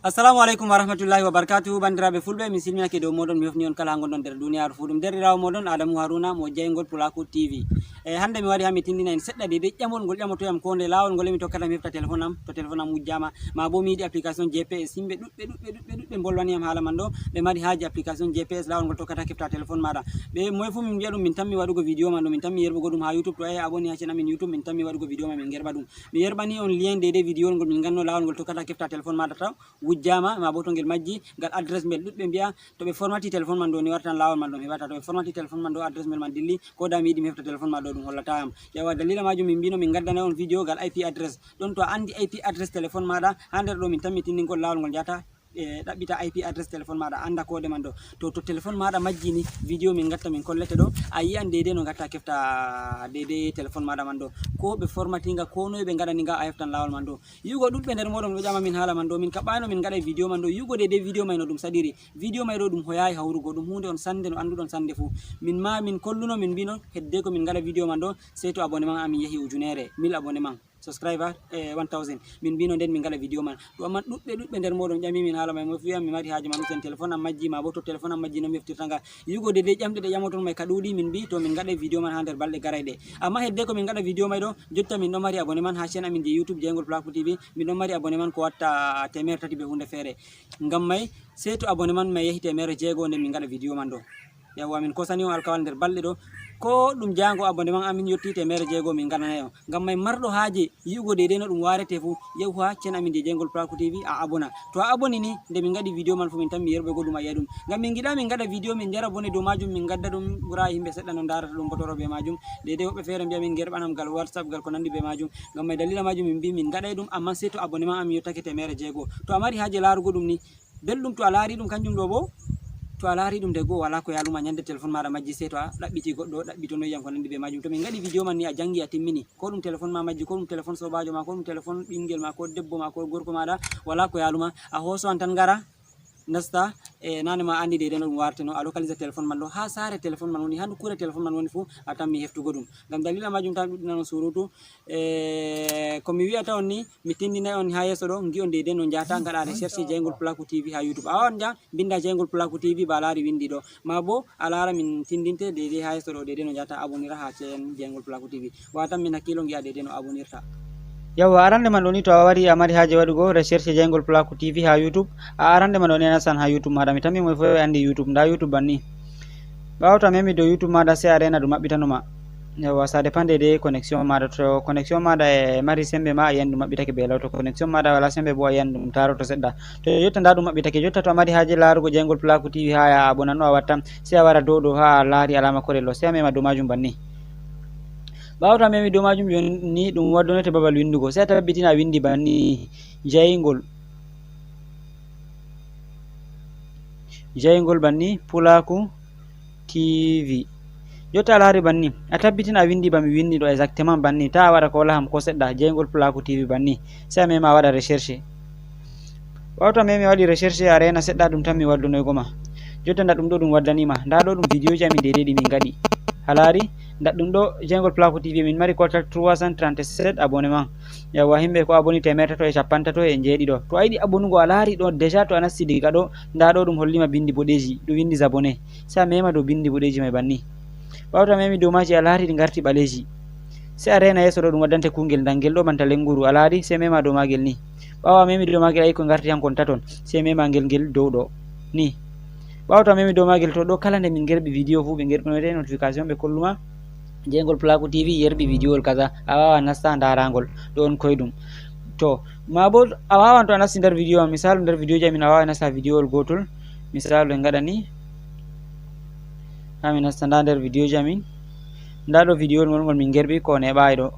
Assalamu alaikum warahmatullahi wabarakatuh. Bandiraɓe fulɓe mi silminake dow moɗon mi hofni on kala gonɗon nder duniyaru fu. Ɗum derɗirawo moɗon Adamu Haruna mo jeygol Pulaku TV. Hande mi wari ha mi tindina en seɗɗa dede ƴamol ngol ƴamotoyam ko nde lawol ngol mi tokkata mi hefta téléphone am to téléphone am wujjama, ma bo mi yiɗi application GPS. Yimɓe ɗuɗɓe bolwaniyam hala man ɗo ɓe mari haji application GPS lawol ngol tokkata kefta téléphone maɗa. Ɓe moye fu min mbiya ɗum min tammi waɗugo vidéo man ɗo, min tammi yerɓugo ɗum ha YouTube. To a aboni ha channel amin YouTube min tammi waɗugo vidéo man min gerɓa ɗum. Mi yerɓani on lien dede vidéo ngol min ganno lawol ngol tokkata kefta téléphone maɗa taw wujjama, ma bo to ngel majji ngal adresse mail ɗuɗɓe mbiya to ɓe formati téléphone man ɗo ni wartan lawol man ɗo heɓata, to ɓe formati téléphone man ɗo adresse mail man dilli ko da mi yiɗi mi hefta téléphone man ɗo ɗum hollatayam. Yawa dalila majum min mbino min gaddana on vidéo gal IP adresse ɗon. To a andi IP adresse téléphone maɗa ha nder ɗo min tammi tindingol lawol ngol jata ɗaɓɓita IP adresse téléphone maɗa anda kode man ɗo. To téléphone maɗa majjini vidéo min gatta min kollete ɗo a yi'an dede no gatta kefta dede téléphone maɗa man ɗo, ko ɓe formatinga ko noye ɓe gaɗaniga a heftan lawol man ɗo. Yugo ɗuɗɓe nder moɗon ɗo ƴama min hala man ɗo, min kaɓano min gaɗa vidéo man ɗo. Yugo dede vidéo may no ɗum saɗiri, vidéo may ɗo ɗum hoyayi hawrugo, ɗum hunde on sande no anduɗon sande fu. Min ma min kolluno min mbino hedde ko min gaɗa vidéo man ɗo sey to abonnement amin yehi ujunere 1000 abonnement subscriber 1000 min mbino nden min gaɗa vidéo man ɗo. Amma ɗuɗɓe nder moɗon ƴami min hala may mo wiya mi mari haji man usten téléphone am majji, ma bo to téléphone am majji no mi heftirta nga. Yugo dede ƴamɗe ɗe ƴamoton may ka ɗuɗi min mbi to min gaɗa vidéo man ha nder balɗe garayɗe. Amma hedde ko min gaɗa vidéo may ɗo jotta min ɗo mari abonnement ha chaîne amin je YouTube jeygol Pulaku TV. Min ɗo mari abonnement ko watta 300 be hunde fere. Ngam may sey to abonnement may yehi 160 nden min gaɗa vidéo man ɗo. Yawwa min kosani on alkawal nder balɗe ɗo ko ɗum jango abonnement amin yetti 160 min gaɗanayi on. Ngam may marɗo haje yi'ugo dede no ɗum warete fu yahu ha chaîne amin je jeygol Pulaku TV a abona. To a aboni ni nde min gaɗi vidéo man fu min tan mi yerɓego ɗum a yi'a ɗum. Ngam min giɗa min gaɗa vidéo min jara bone dow majum min gadda ɗum ɓura yimɓe seɗɗa no darata ɗum botoro be majum. Dede woɓɓe fere mbiya min gerɓanam gal WhatsApp gal ko nandi be majum. Ngam may dalila majum min mbi min gaɗay ɗum amma sey to abonnement amin yottake 160. To a mari haje larugo ɗum ni belɗum, to a laari ɗum kanjum ɗo bo to a laari ɗum de goo wala ko yaluma ñande téléphone maɗa majji sey to a ɗaɓɓiti goɗɗo ɗaɓɓitonoyiyam ko nandi be majum. To min gaɗi vidéo man ni a jangi a timmini ko ɗum téléphone ma majji, ko ɗum téléphone sobajo ma, ko ɗum téléphone ɓingel ma, ko debbo ma, ko gorko maɗa, wala ko yaluma a hosoan tan gara nasta nane ma andi dede no ɗum warteno a localise téléphone man ɗo ha sare téléphone man woni, ha nokkure téléphone man woni fu a tammi heftugo ɗum. Ngam dalila majum tan ɗuɗɗinano surutu komi wiyata on ni mi tindinay on ha yesso ɗo gi on dede no jata gaɗa recherche jeygol Pulaku TV ha YouTube. A wawan ja binda jeygol Pulaku TV ba laari windi ɗo, ma bo a lara min tindinte dede ha yesso ɗo dede no jata abonira ha chaîne jeygol Pulaku TV. Watan min hakkilo gi'a dede no abonirta. Yawwa arande man ɗo ni to a wari a mari haje waɗugo recherche jeygol Pulaku TV ha YouTube, a arande man ɗo ni a nastan ha YouTube maɗa. Mi tammi moe fo andi YouTube, nda YouTube banni ɓawo to a memi dow YouTube maɗa sey a rena ɗum maɓɓitanoma. Yawwa ça dépend de connexion maɗa, to connexion maɗa e mari sembe ma a yiyan ɗum maɓɓitake be law, to connexion maɗa wala sembe bo a yiyan ɗum taroto seɗɗa. To jotta nda ɗum maɓɓitake, jotta to a mari haje larugo jeygol Pulaku TV ha a abonanno a watta sey a wara dow ɗo ha a laari alama korello sey a mema dow majum banni. Ɓawo to a memi dow majum ni ɗum waddonete babal windugo sey a tabbitina a windi banni jeygol banni Pulaku TV. Jotta a laari banni a tabbitina a windi ba mi windi ɗo exactement banni, ta a waɗa ko wala ham ko seɗɗa jeygol Pulaku TV banni sey a mema a waɗa recherche. Ɓawo to a memi a waɗi recherche a rena seɗɗa ɗum tan mi waddunoygo ma. Jotta nda ɗum ɗo ɗum waddanima, nda ɗo ɗum vidéo ji amin dede ɗi min gaɗi a laari. Nda ɗum ɗo jeygol Pulaku TV min mari total 337 abonnement. Yawwa himɓe ko aboni 337 to a yiɗi abonugo a laari ɗo déjà to a nasti diga ɗo nda ɗo ɗum hollima bindi boɗeji ɗum windi abonné sey a mema dow bindi boɗeji may banni. Ɓawo to a memi dow maji a laari ɗi garti ɓaleji sey a rena yesso ɗo ɗum waddante kungel dangel ɗo banta lenguru a laari sey mema dow magel ni. Ɓawo a memi dow magel ayi ko garti hankon taton sey mema ngel dow ɗo ni. Ɓawo to a memi dow magel to ɗo kala nde min gerɓi vidéo fu ɓe gerɓinoyte notification ɓe kolluma jeygol Pulaku TV yerɓi vidéowol kaza a wawan nasta daragol ɗo on koyɗum. To ma bo a wawan to a nasti nder vidéo am, misalu nder vidéo ji amin a wawan nasta vidéowol gotol, misalu en gaɗa ni ha mi nasta nda nder vidéo ji amin nda ɗo vidéowol ngol min gerɓi ko neɓayi ɗo,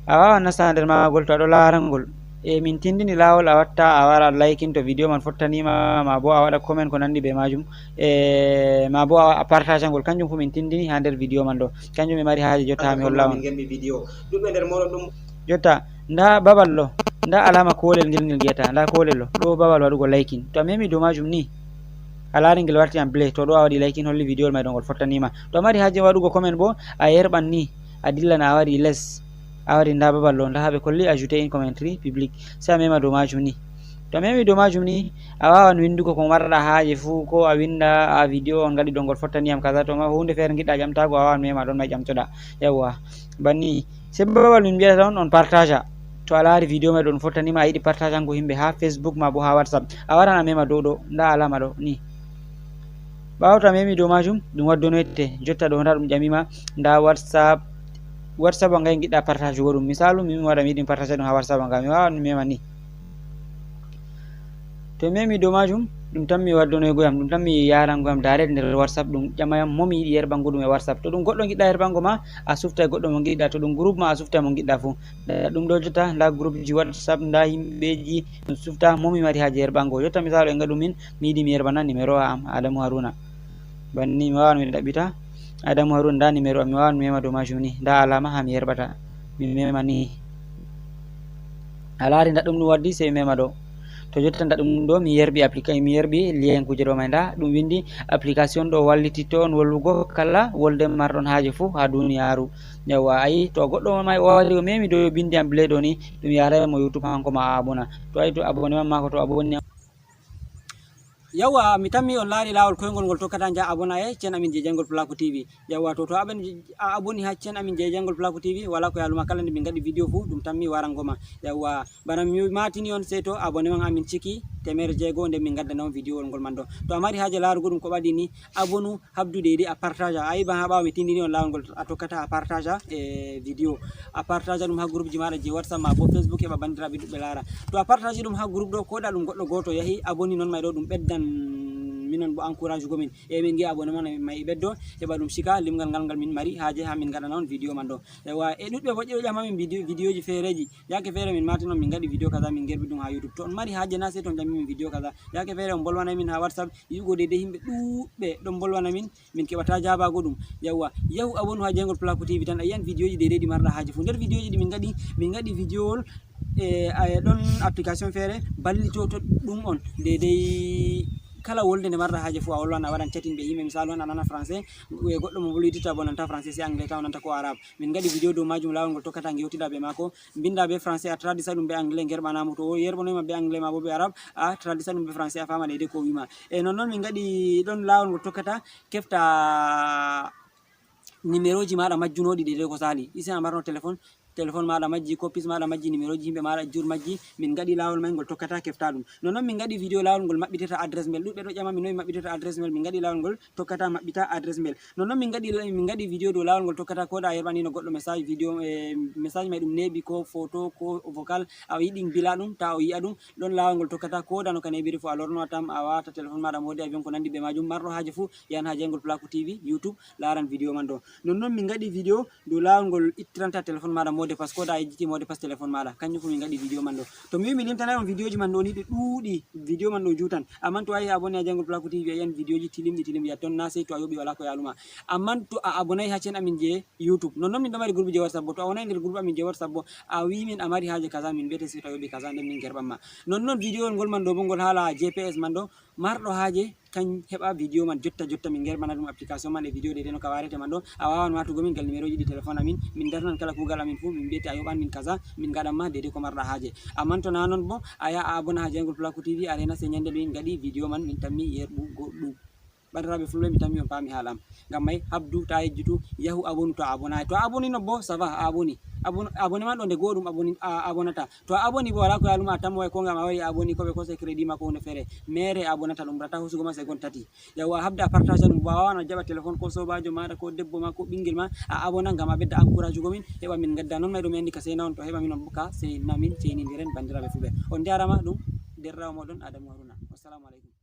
a wawan nasta nder magol to aɗo larangol min tindini lawol a watta a wara liking to vidéo man fottanima, ma bo a waɗa comment ko nandi be majum ma bo a partage ngol kanjum fu min tindini ha nder vidéo man ɗo, kanjum mi mari haje jotta ha mi holla on. Jotta nda babal ɗo nda alama kolel ngel giyata, nda kolel ɗo babal waɗugo liking, to a memi dow majum ni a laari ngel warti am play, to ɗo a waɗi liking holli vidéo may ɗo ngol fottanima. To a mari haje waɗugo comment bo a yerɓan ni a dillan a wari less a wari nda babal ɗo nda ha ɓe kolli ajouter une commentary public sey a mema dow majum ni. to memi do majum ni a wawan windugo ko marɗa haaje fuu, ko a winda a vidéo on ngaɗi dongol fottani am kaza, to ma hunde feere giɗɗa ƴamtago a wawan mema ɗon ma ƴamtoɗa. yawwa banni sei babal min mbiyata on partage to a laari vidéo mai ɗon fottanima a yiɗi partage ango himɓe ha Facebook ma bo ha WhatsApp, a waran a mema dow ɗo nda alama ɗo ni. ɓawo to a memi dow majum ɗum waddonoyte jotta ɗo nda ɗum ƴamima nda WhatsApp a ngay giɗɗa partage go ɗum. misalu min waɗa mi yiɗi partage ɗum ha WhatsApp anga, mi wawan mi mema ni. to memi dow majum ɗum tan mi waddonoygoyam, ɗum tan mi yarangoyam direct nder WhatsApp, ɗum ƴamayam momi yiɗi yerɓango ɗum e WhatsApp. to ɗum goɗɗo giɗɗa yerɓango ma a sufta goɗɗo mo giɗɗa, to ɗum groupe ma a sufta mo giɗɗa fuu. ɗum ɗo jotta nda groupe ji WhatsApp, nda himɓeji ɗum sufta momi mari haje yerɓango. jotta misalu en gaɗum min mi yiɗi mi yerɓana numéro am Adamu Haruna, banni mi wawan mi ɗaɓɓita Adamu Haruna, nda numéro am mi wawan mi mema dow majum ni, nda alama ha mi yerɓata mi mema ni. a laari nda ɗum ɗum waddi sei mi mema ɗo. to jotta nda ɗum ɗo mi yerɓi lien kuje ɗo mai, nda ɗum windi application ɗo wallititto on wollugo kala wolde marɗon haaje fuu ha duniyaru. yawwa ayi to goɗɗo mai o wari o memi dow bindi am play ɗo ni, ɗum yaray mo YouTube hanko ma a abona. to ayi to abonné man mako to abonni yawwa mi tammi on laari laawol koyngol ngol tokkata ja abona e chaine amin je Jangol Pulaku TV. yawwa to a aboni ha chaine amin je Jangol Pulaku TV wala ko yaluma kala nde min gaɗi vidéo fuu ɗum tammi warangoma. yawwa bana mi matini on sey to abonné man amin ciki 100 nde min gaddana on vidéo ngol man ɗo. to a mari haaje laarugo ɗum ko ɓaɗi ni abonu habdu deydey a partage a yiban ha ɓawa mi tindini on laawol ngol a tokkata a partage e vidéo, a partage ɗum ha groupe ji maɗa je WhatsApp ma bo Facebook heɓa bandiraɓe ɗuɓɓe laara. to a partage ɗum ha groupe ɗo koɗa ɗum goɗɗo goto yahi aboni non may ɗo ɗum ɓeddan minon bo encourage gomin e min gi abonnement may ɓeddo heɓa ɗum sika limgal ngal min mari haaje ha min gaɗana on vidéo man ɗo. yawwa e ɗuɗɓe bo ƴamamin vidéo ji feereji, yake feere min mati noon min gaɗi vidéo kaza min gerɓi ɗum ha YouTube. to on mari haaje na sei to ƴamimin vidéo kaza, yake feere on bolwana min ha WhatsApp yi'ugo deydey himɓe ɗuɓɓe ɗon bolwana min keɓata jabago ɗum. yawwa yahu abonu ha Jangol Pulaku TV tan a yiyan vidéo ji deydey ɗi marɗa haaje fu. nder vidéo ji ɗi min gaɗi vidéowol ɗon application feere ballitoto ɗum on deydey kala wolde nde marɗa haaje fu a wolwan a waɗan chatting ɓe yimɓe. misalu on a nana français e goɗɗo mo bolwidita bo nanta français sei anglais taw nanta ko arabe. min gaɗi vidéo dow majum lawol ngol tokkata gewtida ɓe mako binda be français a tradisa ɗum be anglais gerɓanamo, to o yerɓanoyima be anglais ma bo be arabe a tradisa ɗum be français a fama deydey ko wima. e nonnoon min gaɗi ɗon lawol ngol tokkata kefta numéro ji maɗa majjunoɗi deydey ko sali isen a marno téléphone maɗa majji, copies maɗa majji, numéro ji himɓe maɗa jur majji, min gaɗi lawol may ngol tokkata kefta ɗum. nonnoon min gaɗi vidéo lawol ngol maɓɓitata adresse mail, ɗuɓɓe ɗo ƴama min noyi maɓɓitata adresse mail, min gaɗi lawol ngol tokkata maɓɓita adresse mail. nonnoon min gaɗi vidéo dow lawol ngol tokkata koɗa a yerɓanino goɗɗo message vidéo message may ɗum neɓi ko photo ko vocal a yiɗi bila ɗum ta o yi'a ɗum ɗon lawol ngol tokkata koɗa no ka neɓiri fo a lornowa tam a wata téléphone maɗa modi avion ko nandi ɓe majum. marɗo haaje fuu yan ha Jangol Pulaku TV YouTube laran vidéo man ɗo. nonnoon min gaɗi vidéo dow lawol ngol ittiranta téléphone maɗa mode passe koɗa yejjiti mode passe téléphone maɗa kanjum fu min gaɗi vidéo man ɗo. to mi wi mi limtanay on vidéo ji man ɗo ni ɗi ɗuuɗi, vidéo man ɗo jutan. amman to a yi abonné ha Jangol Pulaku TV a yiyan vidéo ji tilimɗi a ton na sei to a yoɓi wala ko yaluma. amman to a abonay ha chaine amin je YouTube nonnoon min ɗo mari groupe je WhatsApp bo to a wonay nder groupe amin je WhatsApp bo a wi min a mari haaje kaza min mbiyete sei to a yoɓi kaza nden min gerɓanma. nonnoon vidéo ngol man ɗo bo ngol haala GPS man ɗo marɗo haaje kan heɓa vidéo man jotta min gerɓana ɗum application man e vidéo deydey no ka warete man ɗo a wawan watugo min ngal numéro ji ɗi téléphone amin min darnan kala kuugal amin fuu min mbiyete a yoɓan min kaza min gaɗanma deydey ko marɗa haaje. amman to na non bo a yaha a abona ha Jangol Pulaku TV a rena sei ñande ɗo min gaɗi vidéo man min tammi yerɓugo ɗum. bandiraɓe fulɓe mi tammi on paami haalam ngam may habdu ta yejjutu yahu abonu to a abonay. to a abonino bo ça va a aboni abonné man ɗo nde goo ɗum a abonata. to a aboni bo wala ko yaluma a tamma way ko ngam a wari a aboni koɓe kosay crédit ma ko hunde feere mere a abonata ɗum rata hosugo ma segon tati. yawwa habda a partage ɗum bo a wawan a jaɓa téléphone ko sobajo maɗa ko debbo ma ko ɓinguel ma a abona ngam a ɓedda encourage ugo min heɓa min gadda noon may ɗo mi andi ka seyna on to heɓa min on ka seyna min seynidiren bandiraɓe fulɓe on jarama ɗum derrawo moɗon Adamu Haruna. wassalamu aleykum.